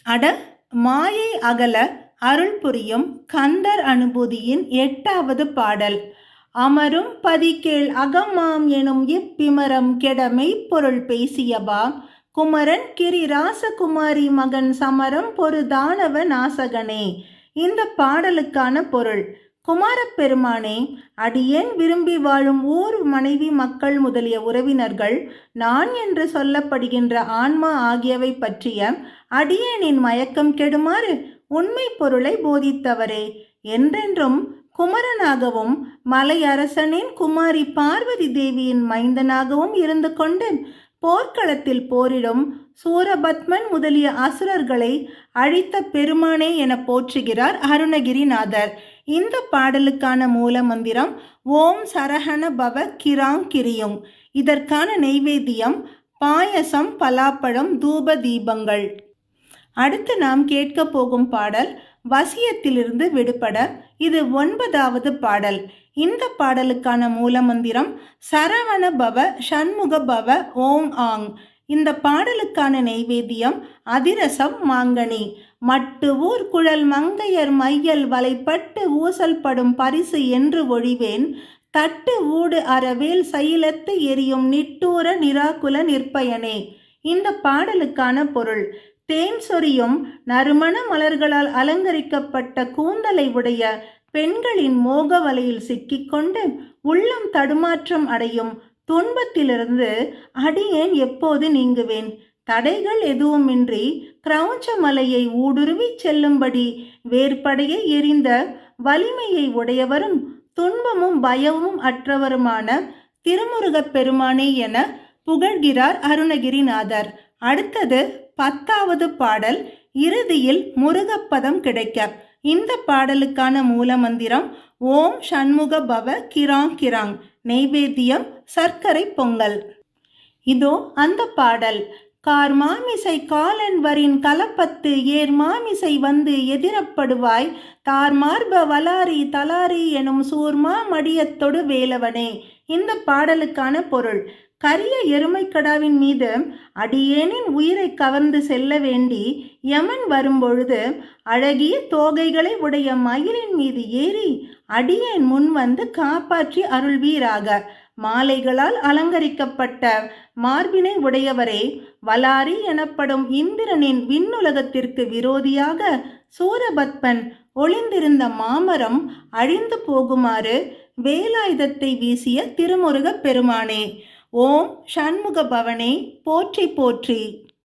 அட மாயை அகல அருள் புரியும் கந்தர் அனுபூதியின் 8வது பாடல். அமரும் பதிகேள் அகமாம் எனும் இப்பிமரம் கெட மெய்ப்பொருள் பேசியபாம் குமரன் கிரி ராசகுமாரி மகன் சமரம் பொரு தானவ நாசகனே. இந்த பாடலுக்கான பொருள்: குமாரப்பெருமானே, அடியேன் விரும்பி வாழும் ஊர் மனைவி மக்கள் முதலிய உறவினர்கள், நான் என்று சொல்லப்படுகின்ற ஆன்மா ஆகியவை பற்றிய அடியேனின் மயக்கம் கெடுமாறு உண்மை பொருளை போதித்தவரே. என்றென்றும் குமரனாகவும் மலையரசனின் குமாரி பார்வதி தேவியின் மைந்தனாகவும் இருந்து கொண்டு போர்க்களத்தில் போரிடும் சூரபத்மன் முதலிய அசுரர்களை அழித்த பெருமானே என போற்றுகிறார் அருணகிரிநாதர். இந்த பாடலுக்கான மூல மந்திரம் ஓம் சரஹண பவ கிராங் கிரியும். இதற்கான நெய்வேத்தியம் பாயசம், பலாப்பழம், தூப தீபங்கள். அடுத்து நாம் கேட்க போகும் பாடல் வசியத்திலிருந்து விடுபட. இது 9வது பாடல். இந்த பாடலுக்கான மூல மந்திரம் சரவண பவ ஷண்முக பவ ஓம் ஆங். இந்த பாடலுக்கான நெய்வேத்தியம் அதிரசம், மாங்கனி. மட்டு ஊர் குழல் மங்கையர் மையல் வலைப்பட்டு ஊசல் படும் பரிசு என்று ஒழிவேன் தட்டு ஊடு அறவேல் சைலத்து எரியும் நிட்டூர நிராகுல நிற்பயனே. இந்த பாடலுக்கான பொருள்: தேன் சொரியும் நறுமண மலர்களால் அலங்கரிக்கப்பட்ட கூந்தலை உடைய பெண்களின் மோக வலையில் சிக்கிக்கொண்டு உள்ளம் தடுமாற்றம் அடையும் துன்பத்திலிருந்து அடியேன் எப்போது நீங்குவேன்? தடைகள் எதுவுமின்றி கிரௌஞ்ச மலையை ஊடுருவி செல்லும்படி வேற்படையை எரிந்த வலிமையை உடையவரும் துன்பமும் பயமும் அற்றவருமான திருமுருகப் பெருமானே என புகழ்கிறார் அருணகிரிநாதர். அடுத்தது 10வது பாடல். இறுதியில் முருகப்பதம் கிடைக்க. இந்த பாடலுக்கான மூல மந்திரம் ஓம் ஷண்முக பவ கிராங் கிராங். நெய்வேத்தியம் சர்க்கரை பொங்கல். இதோ அந்த பாடல். கார் மாமிசை காலன் வரின் கலப்பத்து ஏர் மாமிசை வந்து எதிரப்படுவாய் தார் மார்ப வலாரி தலாரி எனும் சூர்மா மடியத்தொடு வேலவனே. இந்த பாடலுக்கான பொருள்: கரிய எருமைக்கடாவின் மீது அடியேனின் உயிரை கவர்ந்து செல்ல வேண்டி யமன் வரும்பொழுது அழகிய தோகைகளை உடைய மயிலின் மீது ஏறி அடியேன் முன் வந்து காப்பாற்றி அருள்வீராக. மாலைகளால் அலங்கரிக்கப்பட்ட மார்பினை உடையவரே, வலாரி எனப்படும் இந்திரனின் விண்ணுலகத்திற்கு விரோதியாக சூரபத்மன் ஒளிந்திருந்த மாமரம் அழிந்து போகுமாறு வேலாயுதத்தை வீசிய திருமுருகப் பெருமானே. ஓம் ஷண்முக பவனே போற்றி போற்றி.